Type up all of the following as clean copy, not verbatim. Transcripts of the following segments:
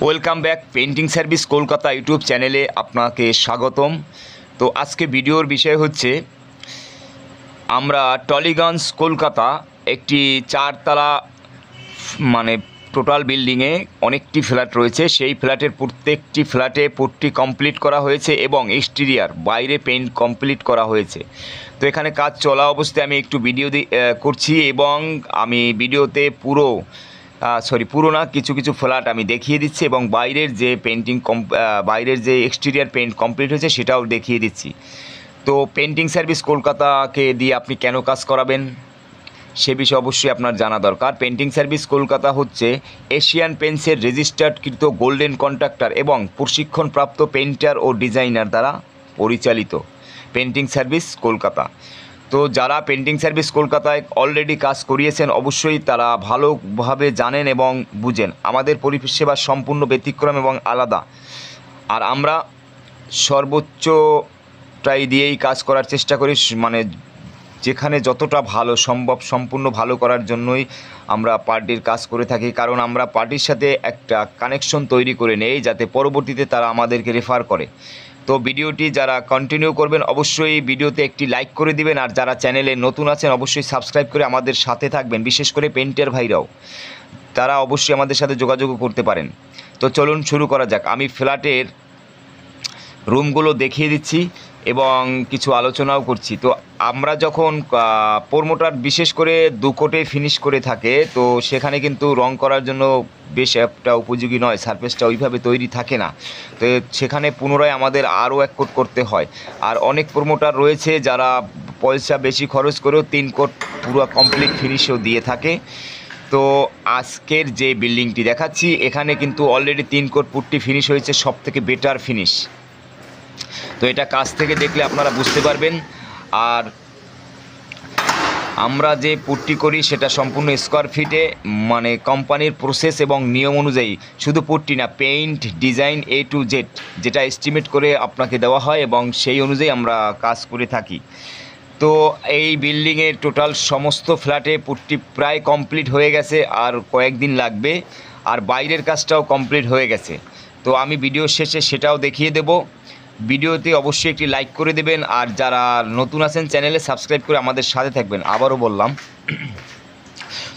Welcome back painting service Kolkata YouTube চ্যানেলে আপনাকে স্বাগতম। তো আজকে ভিডিওর বিষয় হচ্ছে আমরা টলিগঞ্জ কলকাতা একটি চারতলা টোটাল বিল্ডিংয়ে অনেকটি ফ্ল্যাট রয়েছে। সেই ফ্ল্যাটের প্রত্যেকটি ফ্ল্যাটে পুট্টি কমপ্লিট করা হয়েছে এবং এক্সটেরিয়ার বাইরে পেইন্ট কমপ্লিট করা হয়েছে। তো এখানে কাজ চলা অবস্থায় আমি একটু ভিডিও করছি এবং আমি ভিডিওতে পুরো না কিছু কিছু ফ্ল্যাট আমি দেখিয়ে দিচ্ছি এবং বাইরের যে বাইরের যে এক্সটেরিয়ার পেইন্ট কমপ্লিট হয়েছে সেটাও দেখিয়ে দিচ্ছি। তো পেন্টিং সার্ভিস কলকাতাকে দিয়ে আপনি কেন কাজ করাবেন সে বিষয়ে অবশ্যই আপনার জানা দরকার। পেন্টিং সার্ভিস কলকাতা হচ্ছে এশিয়ান পেন্টসের রেজিস্টার্ডকৃত গোল্ডেন কন্ট্রাক্টর এবং প্রশিক্ষণপ্রাপ্ত পেইন্টার ও ডিজাইনার দ্বারা পরিচালিত পেন্টিং সার্ভিস কলকাতা। তো যারা পেন্টিং সার্ভিস কলকাতায় অলরেডি কাজ করিয়েছেন অবশ্যই তারা ভালোভাবে জানেন এবং বুঝেন আমাদের পরিষেবা সম্পূর্ণ ব্যতিক্রম এবং আলাদা। আর আমরা সর্বোচ্চটাই দিয়েই কাজ করার চেষ্টা করি, যেখানে যতটা ভালো সম্ভব সম্পূর্ণ ভালো করার জন্যই আমরা পার্টির কাজ করে থাকি, কারণ আমরা পার্টির সাথে একটা কানেকশন তৈরি করে নেই যাতে পরবর্তীতে তারা আমাদেরকে রেফার করে। তো ভিডিওটি যারা কন্টিনিউ করবেন অবশ্যই ভিডিওতে একটি লাইক করে দিবেন, আর যারা চ্যানেলে নতুন আছেন অবশ্যই সাবস্ক্রাইব করে আমাদের সাথে থাকবেন। বিশেষ করে পেন্টার ভাইরাও তারা অবশ্যই আমাদের সাথে যোগাযোগ করতে পারেন। তো চলুন শুরু করা যাক। আমি ফ্ল্যাটের রুমগুলো দেখিয়ে দিচ্ছি এবং কিছু আলোচনাও করছি। তো আমরা যখন প্রোমোটার বিশেষ করে 2 কোটে ফিনিশ করে থাকে, তো সেখানে কিন্তু রং করার জন্য বেশ একটা উপযোগী নয়, সারফেসটা ওইভাবে তৈরি থাকে না। তো সেখানে পুনরায় আমাদের আরও 1 কোট করতে হয়। আর অনেক প্রোমোটার রয়েছে যারা পয়সা বেশি খরচ করেও 3 কোট পুরো কমপ্লিট ফিনিশও দিয়ে থাকে। তো আজকের যে বিল্ডিংটি দেখাচ্ছি এখানে কিন্তু অলরেডি 3 কোট পুট্টি ফিনিশ হয়েছে, সব থেকে বেটার ফিনিশ। তো এটা কাছ থেকে দেখলে আপনারা বুঝতে পারবেন। আর আমরা যে পুট্টি করি সেটা সম্পূর্ণ স্কোয়ার ফিটে, কোম্পানির প্রসেস এবং নিয়ম অনুযায়ী, শুধু পুট্টি না, paint design A to Z যেটা এস্টিমেট করে আপনাকে দেওয়া হয় এবং সেই অনুযায়ী আমরা কাজ করে থাকি। তো এই বিল্ডিংয়ের টোটাল সমস্ত ফ্ল্যাটে পুট্টি প্রায় কমপ্লিট হয়ে গেছে, আর কয়েকদিন লাগবে। আর বাইরের কাজটাও কমপ্লিট হয়ে গেছে। তো আমি ভিডিও শেষে সেটাও দেখিয়ে দেব। ভিডিওতে অবশ্যই একটি লাইক করে দেবেন, আর যারা নতুন আছেন চ্যানেলে সাবস্ক্রাইব করে আমাদের সাথে থাকবেন। আবারও বললাম,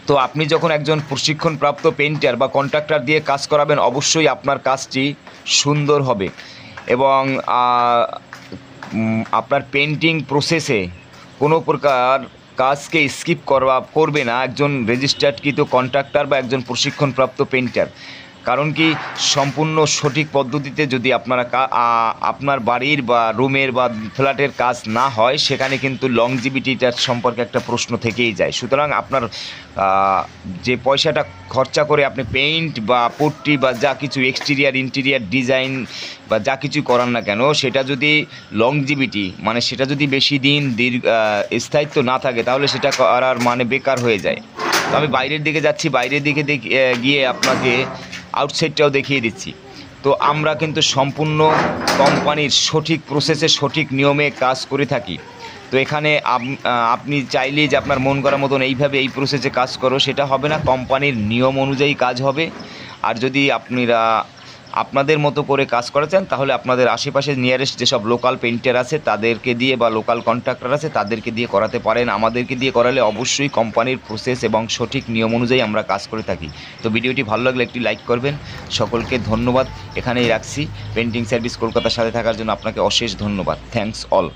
তো আপনি যখন একজন প্রশিক্ষণপ্রাপ্ত পেইন্টার বা কন্ট্রাক্টর দিয়ে কাজ করাবেন অবশ্যই আপনার কাজটি সুন্দর হবে এবং আপনার পেইন্টিং প্রসেসে কোনো প্রকার কাজকে স্কিপ করবে না একজন রেজিস্টার্ডকৃত কন্ট্রাক্টর বা একজন প্রশিক্ষণপ্রাপ্ত পেইন্টার। কারণ কি, সম্পূর্ণ সঠিক পদ্ধতিতে যদি আপনার বাড়ির বা রুমের বা ফ্ল্যাটের কাজ না হয় সেখানে কিন্তু লংজিভিটিটার সম্পর্কে একটা প্রশ্ন থেকেই যায়। সুতরাং আপনার যে পয়সাটা খরচা করে আপনি পেইন্ট বা পুট্টি বা যা কিছু এক্সটেরিয়ার ইন্টেরিয়ার ডিজাইন বা যা কিছু করান না কেন, সেটা যদি লংজিভিটি সেটা যদি বেশি দিন স্থায়িত্ব না থাকে তাহলে সেটা করার বেকার হয়ে যায়। তো আমি বাইরের দিকে যাচ্ছি, বাইরের দিকে গিয়ে আপনাকে আউটসাইডটাও দেখিয়ে দিচ্ছি। তো আমরা কিন্তু সম্পূর্ণ কোম্পানির সঠিক প্রসেসে সঠিক নিয়মে কাজ করে থাকি। তো এখানে আপনি চাইলেই যে আপনার মন করার মতন এইভাবে এই প্রসেসে কাজ করো সেটা হবে না, কোম্পানির নিয়ম অনুযায়ী কাজ হবে। আর যদি আপনারা আপনাদের মতো করে কাজ করা চান তাহলে আপনাদের আশেপাশে নিয়ারেস্ট যেসব লোকাল পেইন্টার আছে তাদেরকে দিয়ে বা লোকাল কন্ট্রাক্টর আছে তাদেরকে দিয়ে করাতে পারেন। আমাদেরকে দিয়ে করালে অবশ্যই কোম্পানির প্রসেস এবং সঠিক নিয়ম অনুযায়ী আমরা কাজ করে থাকি। তো ভিডিওটি ভালো লাগলে একটি লাইক করবেন। সকলকে ধন্যবাদ, এখানেই রাখছি। পেন্টিং সার্ভিস কলকাতার সাথে থাকার জন্য আপনাকে অশেষ ধন্যবাদ। Thanks all.